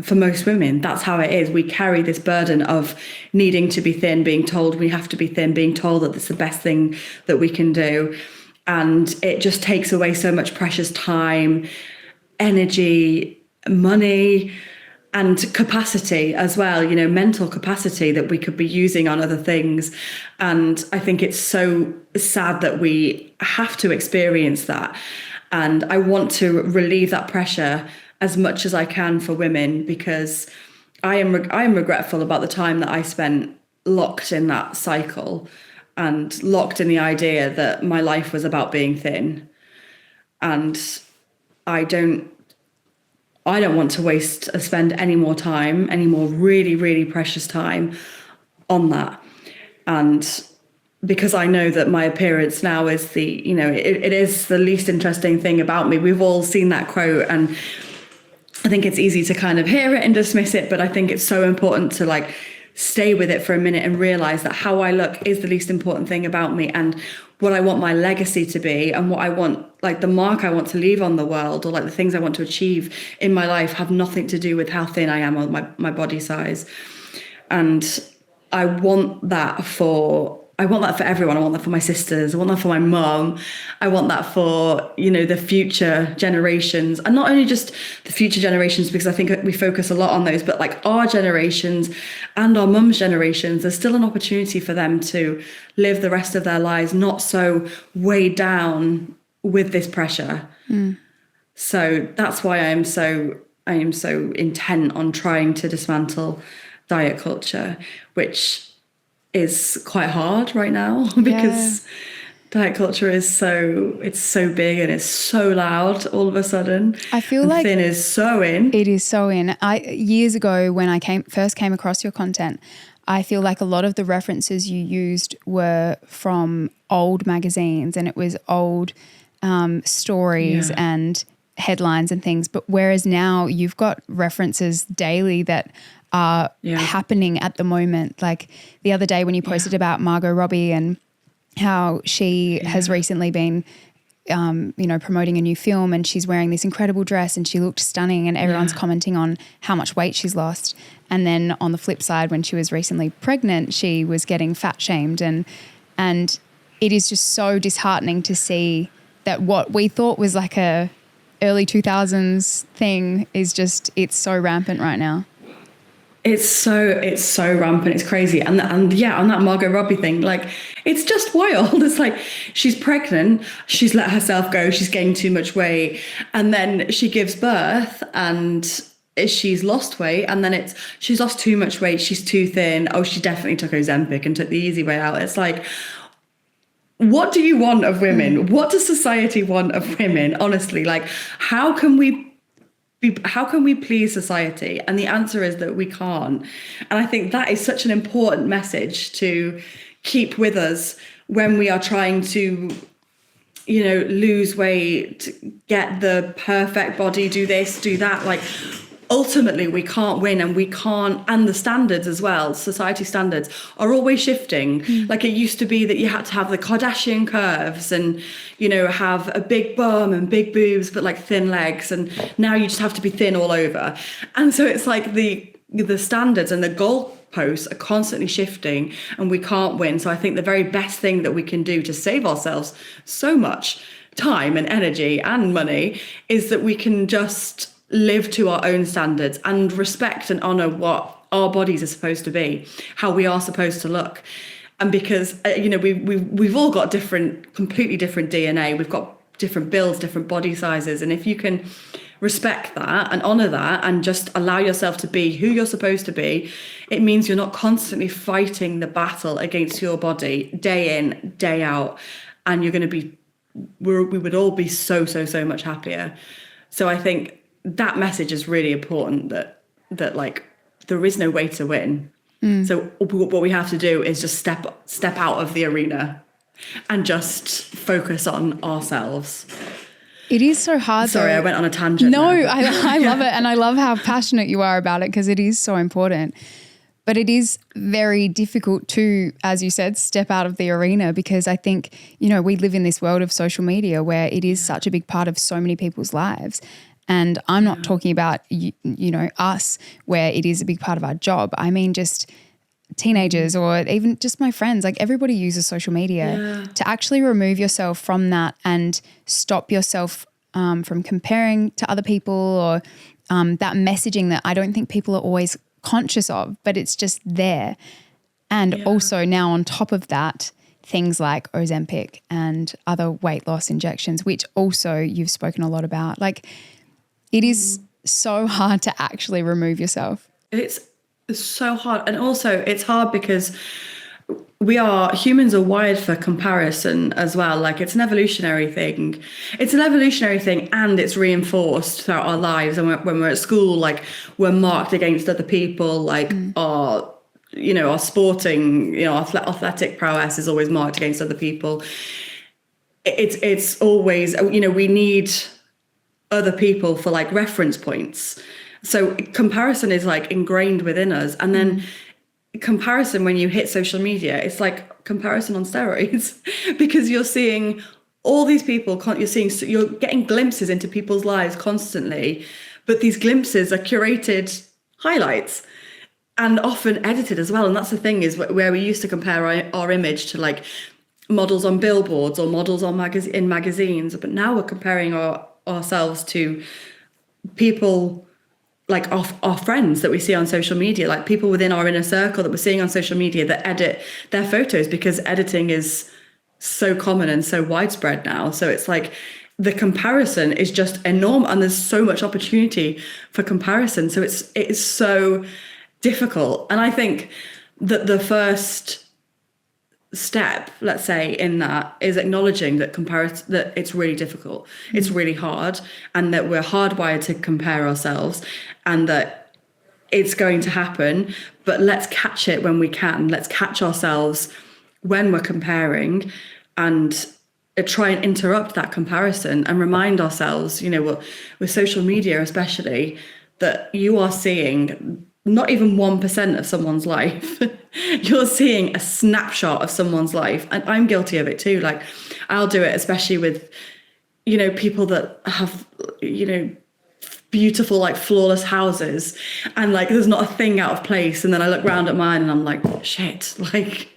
For most women, that's how it is. We carry this burden of needing to be thin, being told we have to be thin, being told that it's the best thing that we can do. And it just takes away so much precious time, energy, money, and capacity as well, you know, mental capacity that we could be using on other things. And I think it's so sad that we have to experience that. And I want to relieve that pressure as much as I can for women, because I am regretful about the time that I spent locked in that cycle and locked in the idea that my life was about being thin. And I don't want to spend any more really, really precious time on that. And because I know that my appearance now is it is the least interesting thing about me. We've all seen that quote, and I think it's easy to kind of hear it and dismiss it, but I think it's so important to like stay with it for a minute and realize that how I look is the least important thing about me, and what I want my legacy to be and what I want, like the mark I want to leave on the world, or like the things I want to achieve in my life, have nothing to do with how thin I am or my body size. And I want that for everyone. I want that for my sisters. I want that for my mum. I want that for, you know, the future generations. And not only just the future generations, because I think we focus a lot on those, but like our generations and our mum's generations, there's still an opportunity for them to live the rest of their lives not so weighed down with this pressure. So that's why I am so intent on trying to dismantle diet culture, which is quite hard right now because diet culture is so big and it's so loud all of a sudden. I feel like thin is so in. It is so in. Years ago when I first came across your content, I feel like a lot of the references you used were from old magazines, and it was old stories and headlines and things. But whereas now you've got references daily that are happening at the moment. Like the other day when you posted about Margot Robbie and how she has recently been, promoting a new film, and she's wearing this incredible dress and she looked stunning, and everyone's commenting on how much weight she's lost. And then on the flip side, when she was recently pregnant, she was getting fat shamed, and it is just so disheartening to see that what we thought was like a early 2000s thing is just, it's so rampant right now. It's so rampant. It's crazy. And on that Margot Robbie thing, like, it's just wild. It's like, she's pregnant, she's let herself go, she's gained too much weight, and then she gives birth and she's lost weight, and then she's lost too much weight, she's too thin. Oh, she definitely took Ozempic and took the easy way out. It's like, what do you want of women? What does society want of women? Honestly, like, how can we please society? And the answer is that we can't. And I think that is such an important message to keep with us when we are trying to, lose weight, get the perfect body, do this, do that. Like, ultimately we can't win, and the standards as well, society standards are always shifting. Like, it used to be that you had to have the Kardashian curves and, have a big bum and big boobs, but like thin legs. And now you just have to be thin all over. And so it's like the standards and the goalposts are constantly shifting, and we can't win. So I think the very best thing that we can do to save ourselves so much time and energy and money is that we can just live to our own standards and respect and honor what our bodies are supposed to be, how we are supposed to look. And because we've all got completely different DNA, we've got different builds, different body sizes, and if you can respect that and honor that and just allow yourself to be who you're supposed to be, it means you're not constantly fighting the battle against your body day in, day out, and you're going to be, we would all be so much happier. So I think that message is really important, that like there is no way to win. So what we have to do is just step out of the arena and just focus on ourselves. It is so hard. Sorry, I went on a tangent. No, I love it. And I love how passionate you are about it, because it is so important. But it is very difficult to, as you said, step out of the arena, because I think, we live in this world of social media where it is such a big part of so many people's lives. And I'm not talking about, us, where it is a big part of our job. I mean, just teenagers or even just my friends, like everybody uses social media. To actually remove yourself from that and stop yourself from comparing to other people, or that messaging that I don't think people are always conscious of, but it's just there. And also now on top of that, things like Ozempic and other weight loss injections, which also you've spoken a lot about. Like, it is so hard to actually remove yourself. It's so hard. And also it's hard because humans are wired for comparison as well. Like, it's an evolutionary thing. And it's reinforced throughout our lives. And when we're at school, like, we're marked against other people, like our sporting, our athletic prowess is always marked against other people. It's always, we need other people for like reference points. So comparison is like ingrained within us. And then comparison, when you hit social media, it's like comparison on steroids, because you're seeing all these people, you're getting glimpses into people's lives constantly, but these glimpses are curated highlights and often edited as well. And that's the thing, is where we used to compare our image to like models on billboards or models on in magazines, but now we're comparing ourselves to people like our friends that we see on social media, like people within our inner circle that we're seeing on social media that edit their photos, because editing is so common and so widespread now. So it's like the comparison is just enormous, and there's so much opportunity for comparison. So it's so difficult. And I think that the first step, let's say, in that is acknowledging that that it's really difficult, it's really hard, and that we're hardwired to compare ourselves, and that it's going to happen. But let's catch it when we can. Let's catch ourselves when we're comparing, and try and interrupt that comparison and remind ourselves, with social media especially, that you are seeing not even 1% of someone's life. You're seeing a snapshot of someone's life. And I'm guilty of it too. Like, I'll do it, especially with, people that have, beautiful, like flawless houses. And like, there's not a thing out of place. And then I look around at mine and I'm like, shit, like,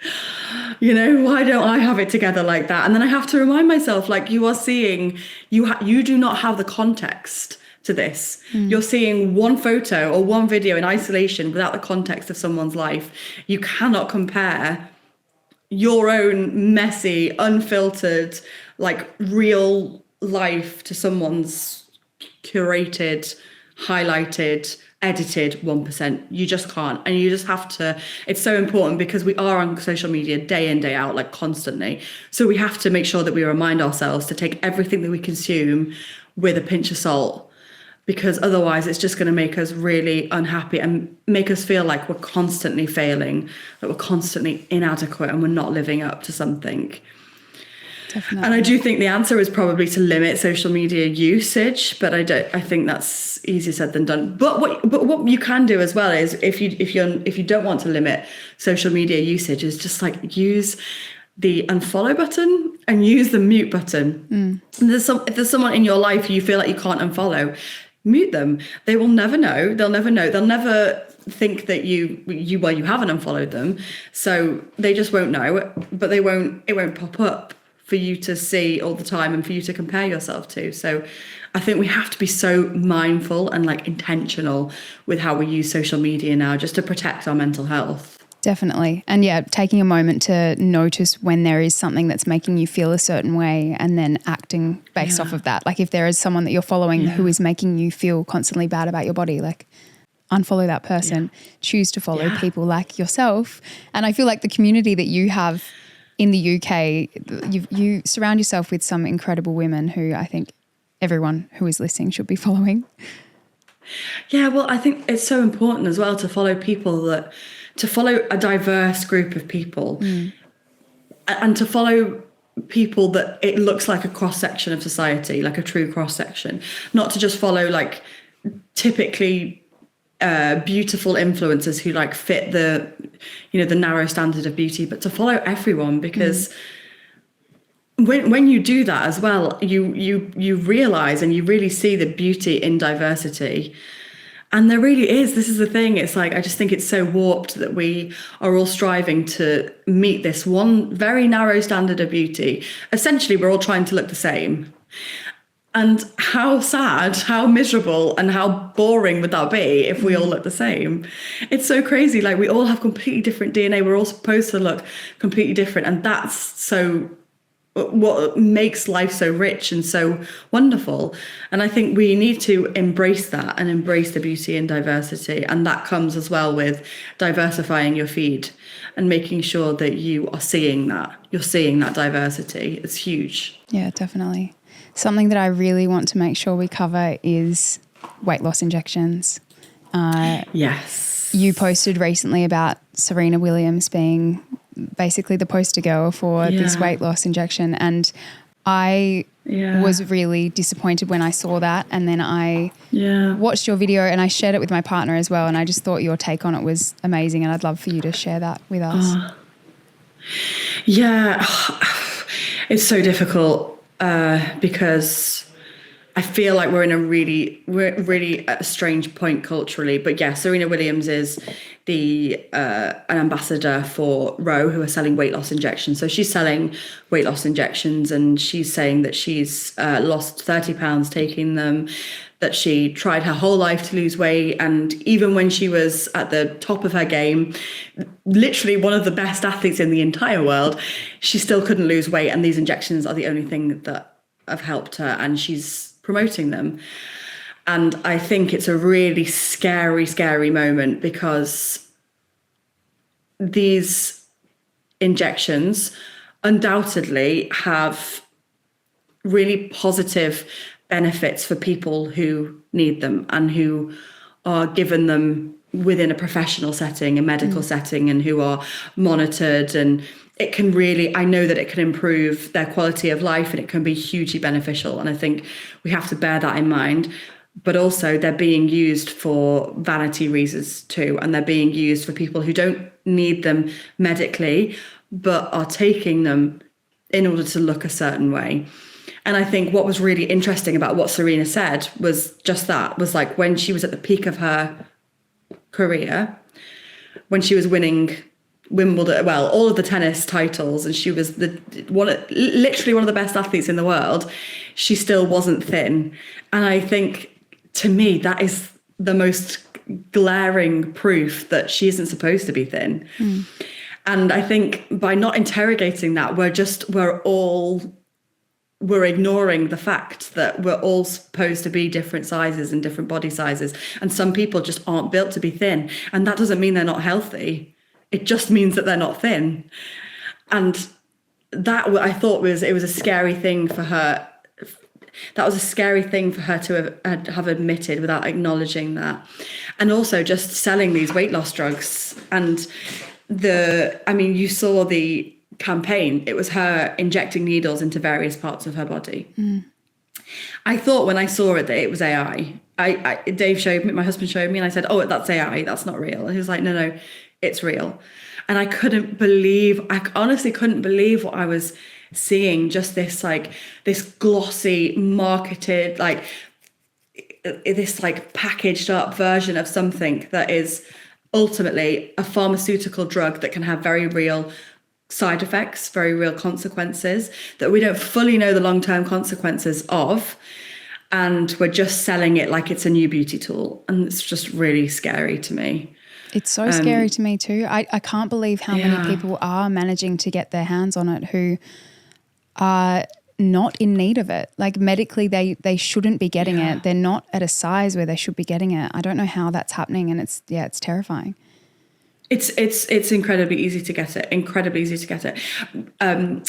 why don't I have it together like that? And then I have to remind myself, like, you are seeing, you do not have the context to this. You're seeing one photo or one video in isolation without the context of someone's life. You cannot compare your own messy, unfiltered, like real life to someone's curated, highlighted, edited 1%. You just can't. And you just have to, it's so important, because we are on social media day in, day out, like constantly. So we have to make sure that we remind ourselves to take everything that we consume with a pinch of salt, because otherwise it's just going to make us really unhappy and make us feel like we're constantly failing, that we're constantly inadequate and we're not living up to something. Definitely. And I do think the answer is probably to limit social media usage, but I think that's easier said than done. But what you can do as well is if you don't want to limit social media usage, is just like use the unfollow button and use the mute button. And if there's someone in your life you feel like you can't unfollow, mute them. They will never know. They'll never know. They'll never think that you haven't unfollowed them. So they just won't know, but it won't pop up for you to see all the time and for you to compare yourself to. So I think we have to be so mindful and like intentional with how we use social media now, just to protect our mental health. Definitely. And yeah, taking a moment to notice when there is something that's making you feel a certain way and then acting based off of that. Like if there is someone that you're following who is making you feel constantly bad about your body, like unfollow that person, choose to follow people like yourself. And I feel like the community that you have in the UK, you surround yourself with some incredible women who I think everyone who is listening should be following. Yeah, well, I think it's so important as well to follow a diverse group of people and to follow people that it looks like a cross-section of society, like a true cross-section, not to just follow like typically beautiful influencers who like fit the narrow standard of beauty, but to follow everyone, because when you do that as well, you realize and you really see the beauty in diversity. And there really is. This is the thing. It's like, I just think it's so warped that we are all striving to meet this one very narrow standard of beauty. Essentially, we're all trying to look the same. And how sad, how miserable, and how boring would that be if we all look the same? It's so crazy. Like, we all have completely different DNA. We're all supposed to look completely different. And that's so what makes life so rich and so wonderful. And I think we need to embrace that and embrace the beauty and diversity. And that comes as well with diversifying your feed and making sure that you are seeing that. You're seeing that diversity. It's huge. Yeah, definitely. Something that I really want to make sure we cover is weight loss injections. Yes. You posted recently about Serena Williams being basically the poster girl for this weight loss injection. And I was really disappointed when I saw that. And then I watched your video and I shared it with my partner as well. And I just thought your take on it was amazing. And I'd love for you to share that with us. Yeah, it's so difficult because I feel like we're in a really a strange point culturally. But yeah, Serena Williams is an ambassador for Roe, who are selling weight loss injections. So she's selling weight loss injections, and she's saying that she's lost 30 pounds taking them, that she tried her whole life to lose weight. And even when she was at the top of her game, literally one of the best athletes in the entire world, she still couldn't lose weight. And these injections are the only thing that have helped her, and she's promoting them. And I think it's a really scary, scary moment, because these injections undoubtedly have really positive benefits for people who need them and who are given them within a professional setting, a medical setting, and who are monitored. And it can really, I know that it can improve their quality of life, and it can be hugely beneficial. And I think we have to bear that in mind. But also they're being used for vanity reasons too. And they're being used for people who don't need them medically, but are taking them in order to look a certain way. And I think what was really interesting about what Serena said was just that, was like when she was at the peak of her career, when she was winning Wimbledon, well, all of the tennis titles, and she was literally one of the best athletes in the world, she still wasn't thin. And I think, to me, that is the most glaring proof that she isn't supposed to be thin. And I think by not interrogating that, we're ignoring the fact that we're all supposed to be different sizes and different body sizes. And some people just aren't built to be thin. And that doesn't mean they're not healthy. It just means that they're not thin. And that, I thought, it was a scary thing for her. That was a scary thing for her to have admitted without acknowledging that. And also just selling these weight loss drugs. And you saw the campaign. It was her injecting needles into various parts of her body. I thought when I saw it that it was AI. Dave showed me, my husband showed me, and I said, "Oh, that's AI. That's not real." And he was like, "No, it's real." And I honestly couldn't believe what I was seeing. Just this glossy, marketed, this packaged up version of something that is ultimately a pharmaceutical drug that can have very real side effects, very real consequences that we don't fully know the long-term consequences of. And we're just selling it like it's a new beauty tool. And it's just really scary to me. It's so scary to me too. I can't believe how many people are managing to get their hands on it who are not in need of it. Like medically, they shouldn't be getting it. They're not at a size where they should be getting it. I don't know how that's happening, and it's terrifying. It's incredibly easy to get it. Incredibly easy to get it. I've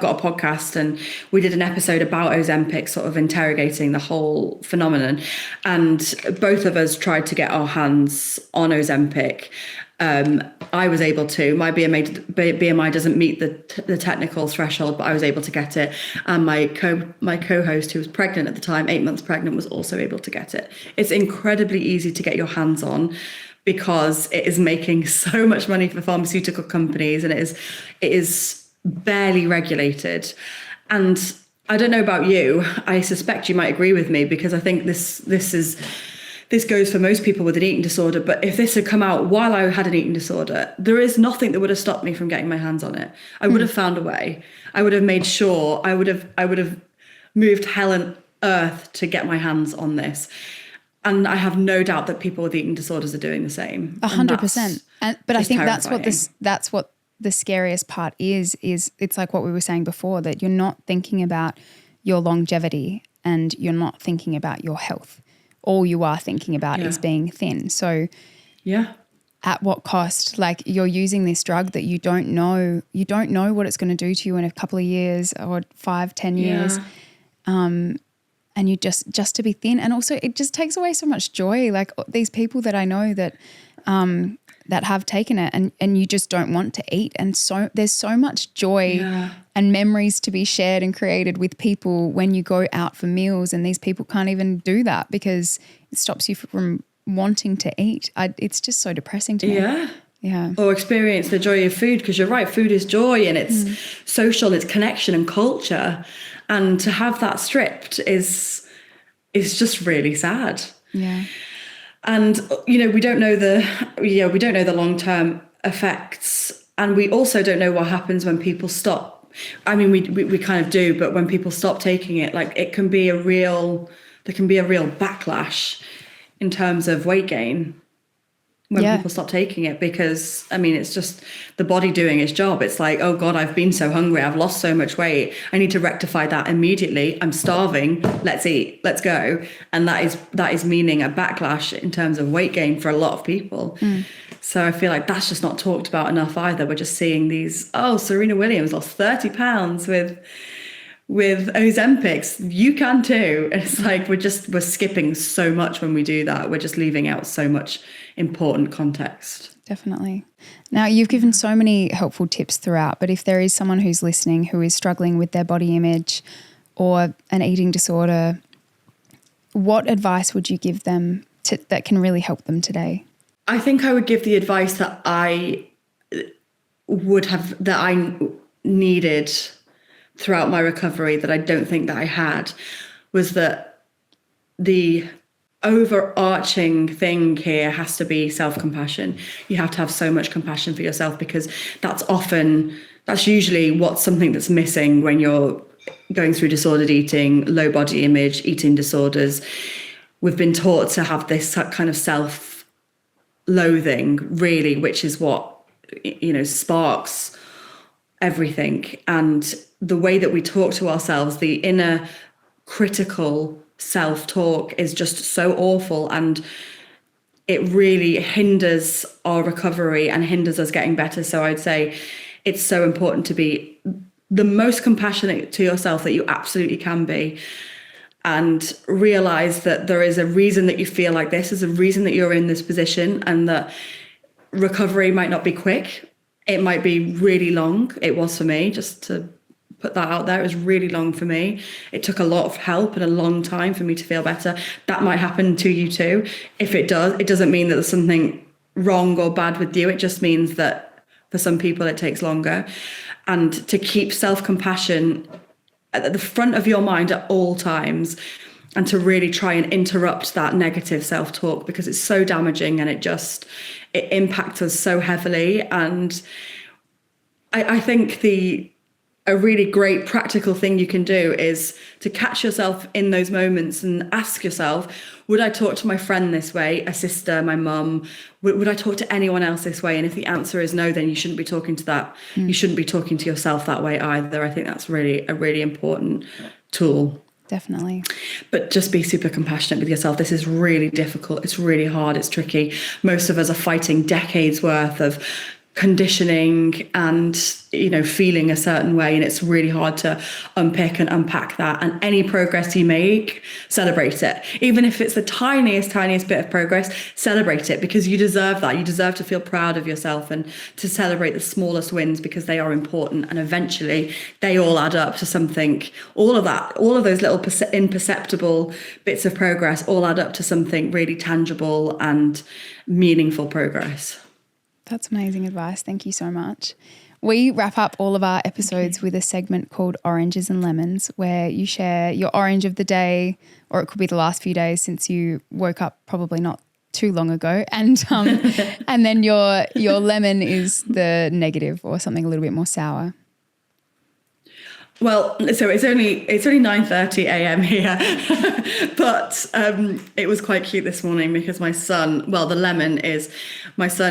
got a podcast, and we did an episode about Ozempic, sort of interrogating the whole phenomenon. And both of us tried to get our hands on Ozempic. I was able to. My BMI doesn't meet the technical threshold, but I was able to get it. And my co-host, who was pregnant at the time, 8 months pregnant, was also able to get it. It's incredibly easy to get your hands on because it is making so much money for pharmaceutical companies, and it is barely regulated. And I don't know about you. I suspect you might agree with me, because I think this goes for most people with an eating disorder. But if this had come out while I had an eating disorder, there is nothing that would have stopped me from getting my hands on it. I would have found a way. I would have made sure. I would have moved hell and earth to get my hands on this. And I have no doubt that people with eating disorders are doing the same. 100%. But I think terrifying. that's what the scariest part is it's like what we were saying before, that you're not thinking about your longevity and you're not thinking about your health. All you are thinking about is being thin. So at what cost? Like, you're using this drug that you don't know what it's going to do to you in a couple of years or 5-10 years. And you just to be thin. And also it just takes away so much joy. Like, these people that I know that have taken it, and you just don't want to eat. And so there's so much joy and memories to be shared and created with people when you go out for meals, and these people can't even do that because it stops you from wanting to eat. It's just so depressing to me. Yeah. Or experience the joy of food, because you're right, food is joy, and it's social, it's connection and culture. And to have that stripped is just really sad. Yeah. And we don't know the long-term effects, and we also don't know what happens when people stop. I mean, we kind of do, but when people stop taking it, like, there can be a real backlash in terms of weight gain when people stop taking it, because I mean, it's just the body doing its job. It's like, oh God, I've been so hungry, I've lost so much weight, I need to rectify that immediately. I'm starving, let's eat, let's go. And that is meaning a backlash in terms of weight gain for a lot of people. So I feel like that's just not talked about enough either. We're just seeing these, Serena Williams lost 30 pounds with Ozempics, you can too. And it's like we're skipping so much when we do that. We're just leaving out so much important context. Definitely. Now, you've given so many helpful tips throughout, but if there is someone who's listening who is struggling with their body image or an eating disorder, what advice would you give them that can really help them today? I think I would give the advice that I needed throughout my recovery, that I don't think that I had, was that the overarching thing here has to be self-compassion. You have to have so much compassion for yourself, because that's usually what's something that's missing when you're going through disordered eating, low body image, eating disorders. We've been taught to have this kind of self-loathing, really, which is what, sparks everything. And the way that we talk to ourselves, the inner critical self-talk, is just so awful, and it really hinders our recovery and hinders us getting better. So I'd say it's so important to be the most compassionate to yourself that you absolutely can be, and realize that there is a reason that you feel like this, is a reason that you're in this position, and that recovery might not be quick. It might be really long. It was for me, just to put that out there. It was really long for me. It took a lot of help and a long time for me to feel better. That might happen to you too. If it does, it doesn't mean that there's something wrong or bad with you. It just means that for some people it takes longer. And to keep self-compassion at the front of your mind at all times, and to really try and interrupt that negative self-talk, because it's so damaging and it impacts us so heavily. And I think a really great practical thing you can do is to catch yourself in those moments and ask yourself, would I talk to my friend this way, a sister, my mum? Would I talk to anyone else this way? And if the answer is no, then you shouldn't be talking to that. You shouldn't be talking to yourself that way either. I think that's really a really important tool. Definitely. But just be super compassionate with yourself. This is really difficult. It's really hard. It's tricky. Most of us are fighting decades worth of conditioning and, feeling a certain way. And it's really hard to unpick and unpack that. And any progress you make, celebrate it. Even if it's the tiniest bit of progress, celebrate it, because you deserve that. You deserve to feel proud of yourself and to celebrate the smallest wins, because they are important. And eventually they all add up to something. All of those little imperceptible bits of progress all add up to something really tangible and meaningful progress. That's amazing advice. Thank you so much. We wrap up all of our episodes with a segment called Oranges and Lemons, where you share your orange of the day, or it could be the last few days since you woke up probably not too long ago, and and then your lemon is the negative or something a little bit more sour. Well, so it's only 9:30 a.m. here, but it was quite cute this morning because my son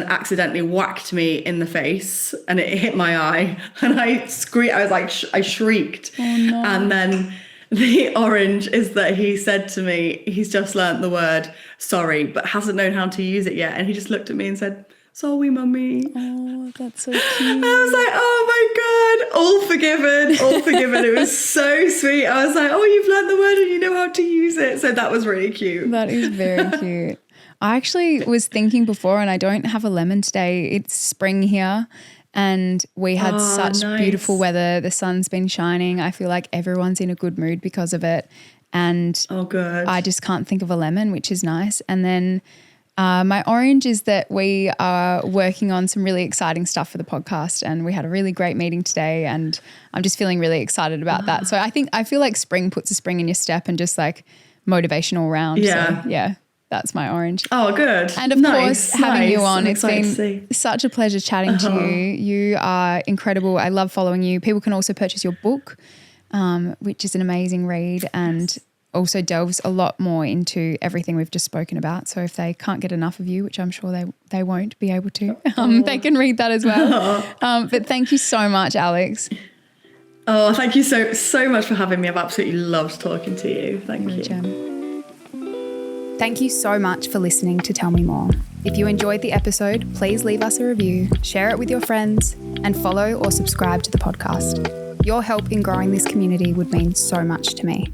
accidentally whacked me in the face and it hit my eye, and I shrieked. Oh, no. And then the orange is that he said to me, he's just learnt the word sorry, but hasn't known how to use it yet. And he just looked at me and said, "Sorry, mummy." Oh, that's so cute. And I was like, oh my God, all forgiven. It was so sweet. I was like, oh, you've learned the word and you know how to use it. So that was really cute. That is very cute. I actually was thinking before, and I don't have a lemon today. It's spring here and we had such beautiful weather. The sun's been shining. I feel like everyone's in a good mood because of it. And good. I just can't think of a lemon, which is nice. And then my orange is that we are working on some really exciting stuff for the podcast, and we had a really great meeting today, and I'm just feeling really excited about that. So I feel like spring puts a spring in your step and just like motivational round. Yeah. So yeah, that's my orange. Oh, good. And of course, having you on, it's been such a pleasure chatting to you. You are incredible. I love following you. People can also purchase your book, which is an amazing read and also delves a lot more into everything we've just spoken about. So if they can't get enough of you, which I'm sure they won't be able to, they can read that as well. But thank you so much, Alex. Oh, thank you so much for having me. I've absolutely loved talking to you. Thank you. Gem. Thank you so much for listening to Tell Me More. If you enjoyed the episode, please leave us a review, share it with your friends, and follow or subscribe to the podcast. Your help in growing this community would mean so much to me.